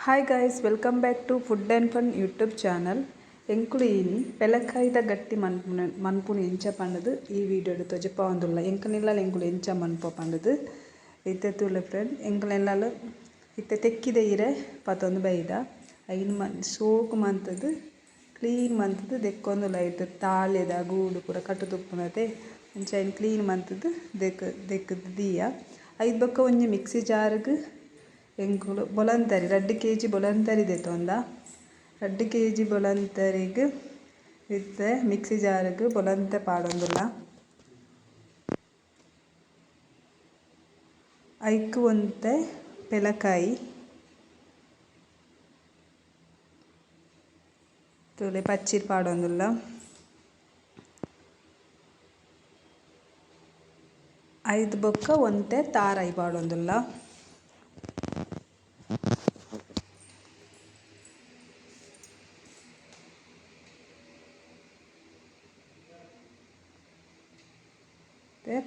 Hi guys, welcome back to food and fun YouTube channel. ಎಂಕುಲು ಇನಿ ಪೆಲಕಾಯ್ದ ಗಟ್ಟಿ ಮನ್ಪುನು ಎಂಚ ಪಂಡದು ಈ ವಿಡಿಯೋಡು ತೋಜಪ ಒಂದುಲ್ಲ. ಎಂಕನೆಲ್ಲ ಎಂಕುಲು ಎಂಚ ಮನ್ಪ ಪಂಡದು ಇತ್ತೆ ತೂಲೆ ಫ್ರೆಂಡ್. ಎಂಕಲೆಲ್ಲಲು ಇತ್ತೆ ತೆಕ್ಕಿದ ಇರೆ ಪತ್ತೊಂದು ಬೈದ ಐನು ಸೋಕು ಮಂತದ್ದು ಕ್ಲೀನ್ ಮಂತದ್ದು ದೆಕ್ಕೊಂದು ಲೈಟ್ ತಾಳೆದ ಗೂಡು ಪೂರ ಕಟ್ಟು ತುಪ್ಪುನತೆ ಅಂಚ ಐನು ಕ್ಲೀನ್ ಮಂತದ್ದು ದೆಕ್ಕದು ದೀಯ ಐದು ಬೊಕ್ಕ ಒಂಜಿ ಮಿಕ್ಸಿ ಜಾರ್ಗ್ ಎಂಕುಲು ಬೊಲಂತರಿ 2 kg ಬೊಲಂತರಿ ದೆತೊಂದ 2 kg ಬೊಲಂತರಿಗ್ ಇತ್ತೆ ಮಿಕ್ಸಿ ಜಾರ್ಗ್ ಬೊಲಂತೆ ಪಾಡೊಂದುಲ್ಲ. ಐಕ್ ಒಂತೆ ಪೆಲಕಾಯಿ ತೂಲೆ ಪಚ್ಚಿರ್ ಪಾಡೊಂದುಲ್ಲ. ಐದು ಬೊಕ್ಕ ಒಂತೆ ತಾರಾಯಿ ಪಾಡೊಂದುಲ್ಲ.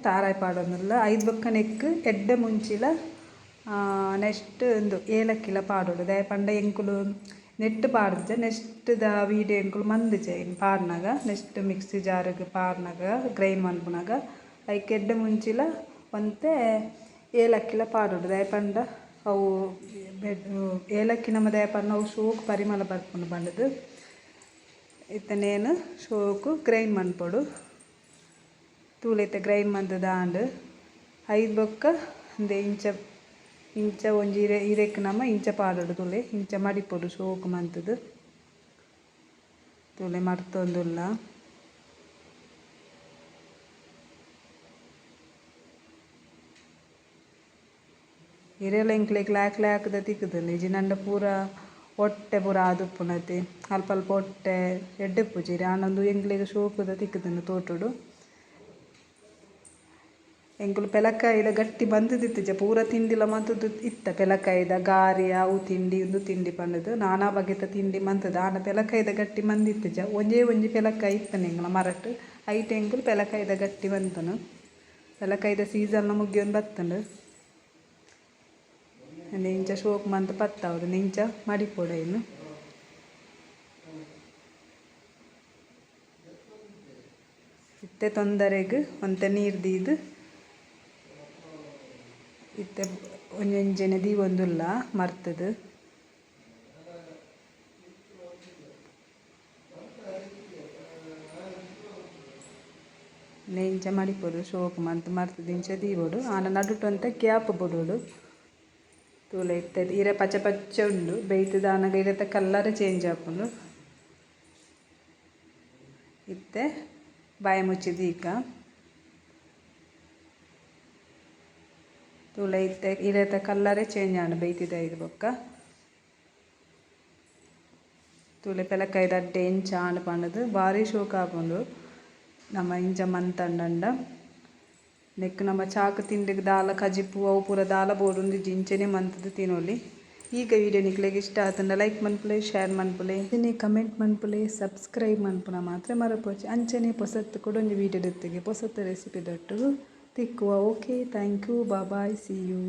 ತಾರಾಯಿ ಪಾಡೊಂದುಲ್ಲ. ಐದು ಬೊಕ್ಕ ನೆಕ್ ಎಡ್ಡೆ ಮುಂಚಿಲ ನೆಕ್ಸ್ಟ್ ಒಂದು ಏಲಕ್ಕಿಲ ಪಾಡೋಡು ದಾಯ ಪಂಡ ಎಂಕುಲು ನೆಟ್ ಪಾಡ್ದೆ ನೆಕ್ಸ್ಟ್ ದ ವೀಡಿಯೋ ಎಂಕುಲು ಮಂದಿಜೆ ಪಾಡ್ನಾಗ ನೆಕ್ಸ್ಟ್ ಮಿಕ್ಸಿ ಜಾರ್ಗ್ ಪಾಡ್ನಾಗ ಗ್ರೈಂಡ್ ಮನ್ಪುನಾಗ ಐಕ್ ಎಡ್ಡೆ ಮುಂಚಿಲ ಒಂತೆ ಏಲಕ್ಕಿಲ ಪಾಡೋಡು ದಾಯ ಪಂಡ ಅವು ಏಲಕ್ಕಿ ನಮ್ಮ ದಾಯ ಪಂಡ ಅವು ಶೋಕು ಪರಿಮಳ ಬರ್ಪುಂಡು ಪಂಡದು ಇತ್ತನೇನು ಶೋಕು ಗ್ರೈಂಡ್ ಮನ್ಪೊಡು ತೂಲೆತ್ತೆ ಗ್ರೈಂಡ್ ಮಂತ್ ದಾಂಡ್ ಐದು ಬೊಕ್ಕ ಅಂದೆ ಇಂಚ ಒಂಜಿ ಇರೆಕ್ ನಮ್ಮ ಇಂಚ ಪಾಡೋಡು ತೂಲೆ ಇಂಚ ಮಡಿಪೊಡು ಶೋಕು ಮಂತದ್ದು ತೂಲೆ ಮರ್ತೊಂದುಲ್ಲ. ಇರೆಲ ಎಂಕ್ಲೆಗ್ ಲ್ಯಾಕ್ ಲ್ಯಾಕ್ದ ತಿಕ್ಕುದುಂಡು ಇಜಿ ನಂಡ ಪೂರ ಹೊಟ್ಟೆ ಪೂರ ಆದುಪ್ಪುನತೆ ಅಲ್ಪ ಅಲ್ಪ ಹೊಟ್ಟೆ ಎಡ್ಡೆ ಪೂಜೆರಿ ಆನೊಂದು ಎಂಕ್ಲೆಗ್ ಶೋಕುದ ತಿಕ್ಕುದುಂಡು ತೋಟುಡು. ಎಂಕುಲು ಪೆಲಕಾಯಿದ ಗಟ್ಟಿ ಬಂತದಿತ್ತಿಜ ಪೂರ ತಿಂಡಿಲ ಮಂತದ್ದು ಇತ್ತ ಪೆಲಕಾಯಿದ ಗಾರಿ ಅವು ತಿಂಡಿ ಉಂದು ತಿಂಡಿ ಪಂಡದು ನಾನಾ ಬಗೆತ ತಿಂಡಿ ಮಂತದ ಆನ ಪೆಲಕಾಯಿದ ಗಟ್ಟಿ ಮಂದಿತ್ತಿಜ ಒಂಜಿ ಪೆಲಕಾಯಿ ಇತ್ತನೆ ಎಂಕುಲ ಮರಟ್ ಐಟ್ ಎಂಕುಲು ಪೆಲಕಾಯಿದ ಗಟ್ಟಿ ಬಂತನು. ಪೆಲಕಾಯಿದ ಸೀಸನ್ ಮುಗಿಯೊಂದು ಬತ್ತುಂಡು ಇಂಚ ಶೋಕು ಮಂತ್ ಪತ್ತಾವಡು ಇಂಚ ಮಡಿಪೊಡು ಐನು. ಇತ್ತೆ ತೊಂದರೆಗ್ ಒಂತೆ ನೀರು ದೀದು ಇತ್ತೆ ಒಂಜೊಂಜನೆ ದೀವೊಂದುಲ್ಲ ಮರ್ತದು. ಇಂಚ ಮಡಿಪೊಡು ಶೋಕು ಮಂತ್ ಮರ್ತದು ಇಂಚ ದೀವೊಡು ಆನ ನಡುಟೊಂತೆ ಕ್ಯಾಪ್ ಬೊಡೋಡು ತೂಲೆ ಇತ್ತೆ ಇರೆ ಪಚ್ಚ ಪಚ್ಚ ಉಂಡು ಬೇಯ್ತದ ಆನಗ ಇರೆತ ಕಲ್ಲರ್ ಚೇಂಜ್ ಆಪುಂಡು. ಇತ್ತೆ ಬಾಯ ಮುಚ್ಚಿ ದೀಕ ತೂಲೆ ಇತ್ತೆ ಇರೆತ ಕಲ್ಲರೇ ಚೇಂಜ್ ಆಂಡು ಬೇಯ್ತಿದ ಐದು ಬೊಕ್ಕ ತೂಲೆ ಪೆಲಕಾಯಿದ ಅಡ್ಡೆ ಎಂಚ ಆಂಡ್ ಪಂಡದು ಭಾರಿ ಶೋಕು ಆಪುಂಡು ನಮ್ಮ ಇಂಚ ಮಂತಂಡ. ನೆಕ್ ನಮ್ಮ ಚಾಕು ತಿಂಡಿಗ್ ದಾಲ ಕಜಿಪು ಅವು ಪೂರ ದಾಲ ಬೋಡುಂಡು ಇಂಚನೆ ಮಂತದ್ದು ತಿನ್ನೊಲಿ. ಈಗ ವಿಡಿಯೋ ನಿಕ್ಲೆಗ್ ಇಷ್ಟ ಆತಂಡ ಲೈಕ್ ಮನ್ಪುಲೆ ಶೇರ್ ಮನ್ಪುಲೆ ಅಂಚನೆ ಕಮೆಂಟ್ ಮನ್ಪುಲೆ ಸಬ್ಸ್ಕ್ರೈಬ್ ಮನ್ಪುನ ಮಾತ್ರ ಮರಪೋಚಿ ಅಂಚನೆ ಪೊಸತ್ತು ಕೊಡೊಂಜಿ ವಿಡಿಯೋ ದೊತ್ತಿಗೆ ಪೊಸತ್ತು ರೆಸಿಪಿ ದೊಟ್ಟು ತಿಕ್ಕುವ. Okay, thank you, bye, see you.